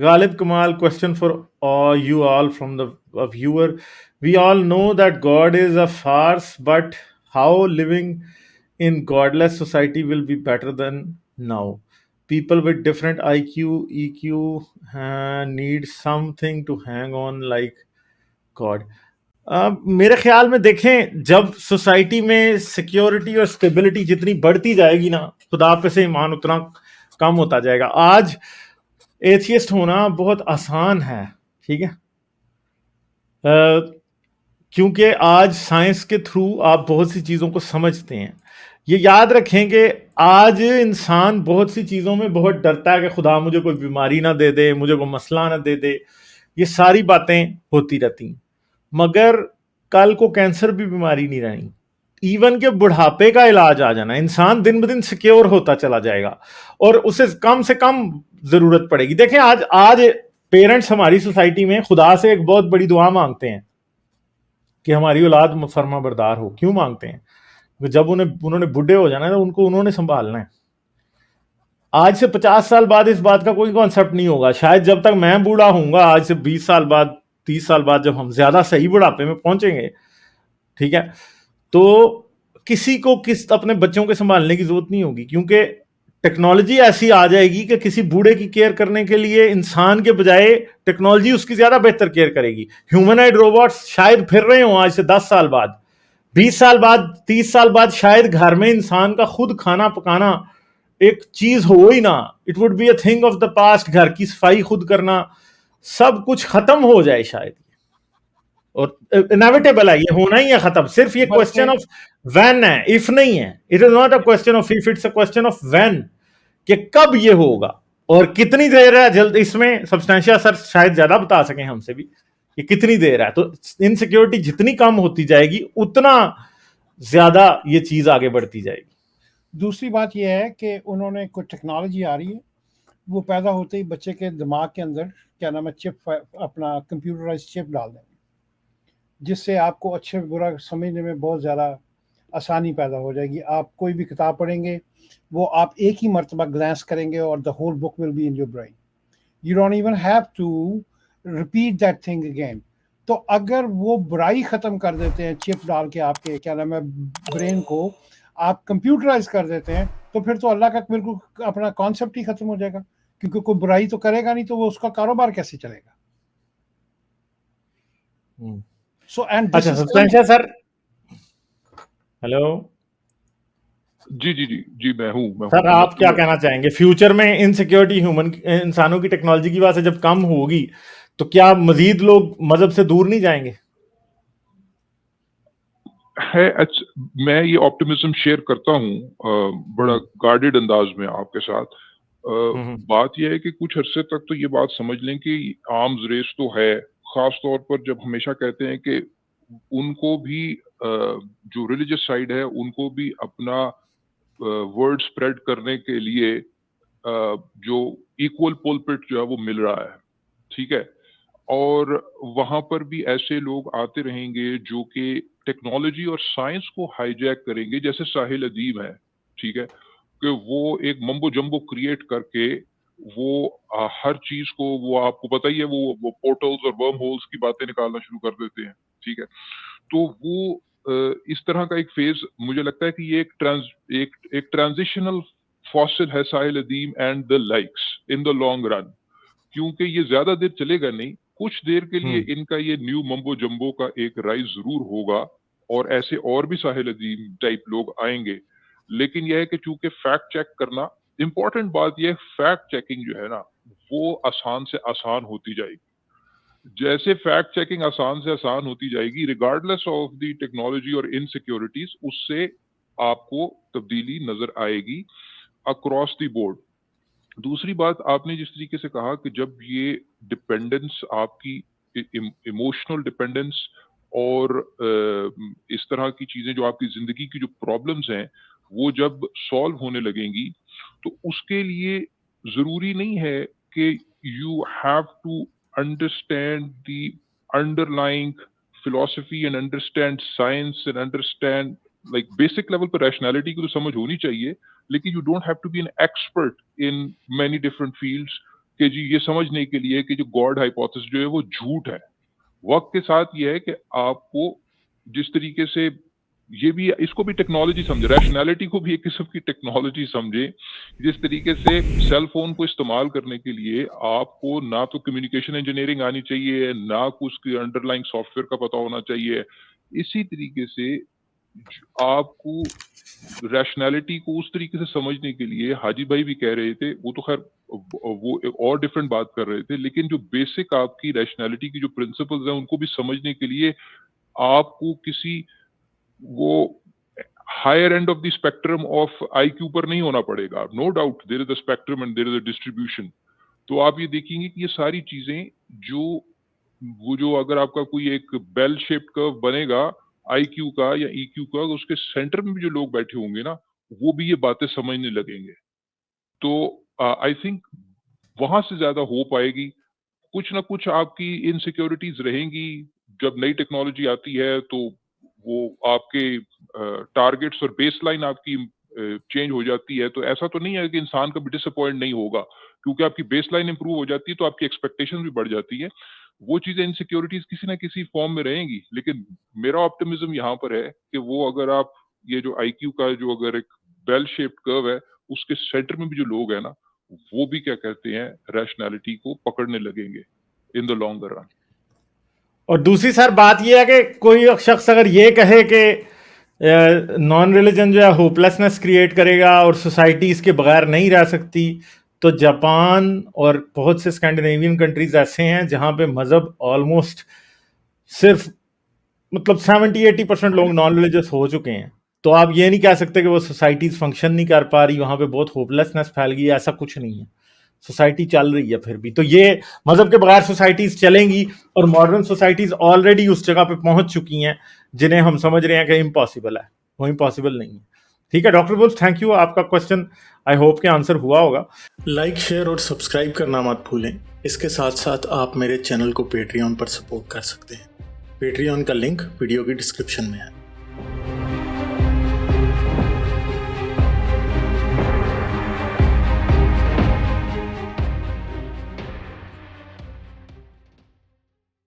Ghalib Kamal, question for you all from the viewer. We all know that God is a farce, but how living in godless society will be better than now? People with different IQ, EQ need something to hang on like God. मेरे ख्याल में देखें, जब society में security और stability जितनी बढ़ती जाएगी ना, खुदा पे से ईमान उतना कम होता जाएगा. आज एथियस्ट होना बहुत आसान है, ठीक है, क्योंकि आज साइंस के थ्रू आप बहुत सी चीज़ों को समझते हैं. ये याद रखें कि आज इंसान बहुत सी चीज़ों में बहुत डरता है कि खुदा मुझे कोई बीमारी ना दे दे, मुझे कोई मसला ना दे दे. ये सारी बातें होती रहती, मगर कल को कैंसर भी बीमारी नहीं रहनी. इवन के बुढ़ापे का इलाज आ जाना, इंसान दिन ब दिन सिक्योर होता चला जाएगा और उसे कम से कम जरूरत पड़ेगी. देखें, आज आज पेरेंट्स हमारी सोसाइटी में खुदा से एक बहुत बड़ी दुआ मांगते हैं कि हमारी औलाद फर्मा बरदार हो. क्यों मांगते हैं? जब उन्होंने बूढ़े हो जाना है तो उन्होंने संभालना है. आज से 50 साल बाद इस बात का कोई कॉन्सेप्ट नहीं होगा. शायद जब तक मैं बूढ़ा हूंगा, आज से 20 साल बाद, 30 साल बाद, जब हम ज्यादा सही बुढ़ापे में पहुंचेंगे, ठीक है, तो किसी को अपने बच्चों के संभालने की जरूरत नहीं होगी, क्योंकि टेक्नोलॉजी ऐसी आ जाएगी कि किसी बूढ़े की केयर करने के लिए इंसान के बजाय टेक्नोलॉजी उसकी ज्यादा बेहतर केयर करेगी. ह्यूमनॉइड रोबोट्स शायद फिर रहे हो आज से 10 साल बाद, 20 साल बाद, 30 साल बाद शायद घर में इंसान का खुद खाना पकाना एक चीज हो ही ना. It would be a thing of the past. घर की सफाई खुद करना, सब कुछ खत्म हो जाए शायद. और इनएविटेबल है, ये होना ही है खत्म. सिर्फ ये क्वेश्चन ऑफ व्हेन है, इफ नहीं है. It is not a question of if, it's a question of when, कि कब ये होगा और कितनी देर है. जल्द इसमें सब्सटेंशिया सर शायद ज्यादा बता सकें हमसे भी कि कितनी देर है. तो इनसिक्योरिटी जितनी कम होती जाएगी उतना ज्यादा ये चीज आगे बढ़ती जाएगी. दूसरी बात यह है कि उन्होंने कुछ टेक्नोलॉजी आ रही है, वो पैदा होते ही बच्चे के दिमाग के अंदर क्या नाम है चिप, अपना कंप्यूटराइज चिप डाल देंगे, जिससे आपको अच्छे बुरा समझने में बहुत ज़्यादा आसानी पैदा हो जाएगी. आप कोई भी किताब पढ़ेंगे, वो आप एक ही मरतबा ग्लैंस करेंगे और the whole book will be in your brain. You don't even have to repeat that thing again. तो अगर वो बुराई ख़त्म कर देते हैं चिप डाल के, आपके क्या नाम है ब्रेन को आप कंप्यूटराइज कर देते हैं, तो फिर तो अल्लाह का बिल्कुल अपना कॉन्सेप्ट ही खत्म हो जाएगा, क्योंकि कोई बुराई तो करेगा नहीं, तो वो उसका कारोबार कैसे चलेगा. सो एंड अच्छा, सब्सटेंशिया सर, हेलो. जी जी जी जी, मैं हूँ सर, आप क्या कहना चाहेंगे? फ्यूचर में इनसिक्योरिटी इंसानों की टेक्नोलॉजी की वजह से जब कम होगी, तो क्या मजीद लोग मजहब से दूर नहीं जाएंगे? है मैं ये ऑप्टिमिज्म शेयर करता हूँ बड़ा गार्डेड अंदाज में आपके साथ. बात यह है कि कुछ अरसे तक तो ये बात समझ लें कि आर्म्स रेस तो है, खास तौर पर जब हमेशा कहते हैं कि उनको भी जो रिलीजियस साइड है उनको भी अपना वर्ड स्प्रेड करने के लिए जो इक्वल पुलपिट जो है वो मिल रहा है, ठीक है. और वहां पर भी ऐसे लोग आते रहेंगे जो कि टेक्नोलॉजी और साइंस को हाईजैक करेंगे, जैसे साहिल अदीब है, ठीक है, कि वो एक मम्बो जम्बो क्रिएट करके वो हर चीज को, वो आपको पता ही है, वो पोर्टल्स और वर्म होल्स की बातें निकालना शुरू कर देते हैं, ठीक है. तो वो इस तरह का एक फेज, मुझे लगता है कि ये एक ट्रांजिशनल फॉसिल है Sahil Adeem and the likes in the long run, क्योंकि ये ज्यादा देर चलेगा नहीं. कुछ देर के लिए इनका ये न्यू मम्बो जम्बो का एक राइज जरूर होगा और ऐसे और भी साहिल अदीम टाइप लोग आएंगे. लेकिन यह है कि चूंकि फैक्ट चेक करना इंपॉर्टेंट बात, यह फैक्ट चेकिंग जो है ना, वो आसान से आसान होती जाएगी. जैसे फैक्ट चेकिंग आसान से आसान होती जाएगी, रिगार्डलेस ऑफ द टेक्नोलॉजी और इनसिक्योरिटीज, उससे आपको तब्दीली नजर आएगी अक्रॉस द बोर्ड. दूसरी बात, आपने जिस तरीके से कहा कि जब ये डिपेंडेंस, आपकी इमोशनल डिपेंडेंस और इस तरह की चीजें जो आपकी जिंदगी की जो प्रॉब्लम्स हैं वो जब सॉल्व होने लगेंगी, तो उसके लिए जरूरी नहीं है कि you have to understand the underlying philosophy and understand science and understand, like basic level पर रैशनैलिटी की तो समझ होनी चाहिए, लेकिन you don't have to be an expert in many different fields कि जी ये समझने के लिए कि जो गॉड हाइपोथेसिस जो है वो झूठ है। वक्त के साथ ये है कि आपको जिस तरीके से ये भी इसको भी टेक्नोलॉजी समझे, रैशनैलिटी को भी एक किस्म की टेक्नोलॉजी समझे। जिस तरीके से सेल फोन को इस्तेमाल करने के लिए आपको ना तो कम्युनिकेशन इंजीनियरिंग आनी चाहिए, ना कुछ उसकी अंडरलाइंग सॉफ्टवेयर का पता होना चाहिए। इसी तरीके से आपको रैशनैलिटी को उस तरीके से समझने के लिए हाजी भाई भी कह रहे थे, वो तो खैर वो एक और डिफरेंट बात कर रहे थे, लेकिन जो बेसिक आपकी रैशनैलिटी की जो प्रिंसिपल्स हैं उनको भी समझने के लिए आपको किसी वो higher end of the spectrum of IQ पर नहीं होना पड़ेगा। No doubt there is a spectrum and there is a distribution. तो आप ये देखेंगे कि ये सारी चीजें जो अगर आपका कोई एक बेल शेप्ड कर्व बनेगा आईक्यू का या ईक्यू का, उसके सेंटर में भी जो लोग बैठे होंगे ना, वो भी ये बातें समझने लगेंगे। तो आई थिंक वहां से ज्यादा होप आएगी। कुछ ना कुछ आपकी इनसिक्योरिटीज रहेंगी। जब नई टेक्नोलॉजी आती है तो वो आपके टारगेट्स और बेसलाइन आपकी चेंज हो जाती है। तो ऐसा तो नहीं है कि इंसान कभी डिसअपॉइंट नहीं होगा, क्योंकि आपकी बेसलाइन इंप्रूव हो जाती है तो आपकी एक्सपेक्टेशन भी बढ़ जाती है। वो चीजें इनसिक्योरिटीज किसी ना किसी फॉर्म में रहेंगी, लेकिन मेरा ऑप्टिमिज्म यहाँ पर है कि वो अगर आप ये जो आईक्यू का जो अगर एक बेल शेप्ड कर्व है, उसके सेंटर में भी जो लोग हैं ना, वो भी क्या कहते हैं रैशनैलिटी को पकड़ने लगेंगे इन द लॉन्गर रन। और दूसरी सर बात यह है कि कोई शख्स अगर ये कहे कि नॉन रिलीजन जो है होपलेसनेस क्रिएट करेगा और सोसाइटी इसके बगैर नहीं रह सकती, तो जापान और बहुत से स्कैंडिनेवियन कंट्रीज ऐसे हैं जहां पे मजहब ऑलमोस्ट सिर्फ मतलब 70-80% लोग नॉन रिलीजियस हो चुके हैं। तो आप ये नहीं कह सकते कि वो सोसाइटीज फंक्शन नहीं कर पा रही, वहां पे बहुत होपलेसनेस फैल गई। ऐसा कुछ नहीं है, सोसाइटी चल रही है फिर भी। तो ये मजहब के बगैर सोसाइटीज चलेंगी, और मॉडर्न सोसाइटीज ऑलरेडी उस जगह पे पहुंच चुकी हैं जिन्हें हम समझ रहे हैं कि इम्पॉसिबल है। वो इम्पॉसिबल नहीं है। ठीक है डॉक्टर बुल्स, थैंक यू। आपका क्वेश्चन आई होप के आंसर हुआ होगा। लाइक, शेयर और सब्सक्राइब करना मत भूलें। इसके साथ साथ आप मेरे चैनल को पेट्रियन पर सपोर्ट कर सकते हैं। पेट्रियन का लिंक वीडियो की डिस्क्रिप्शन में है।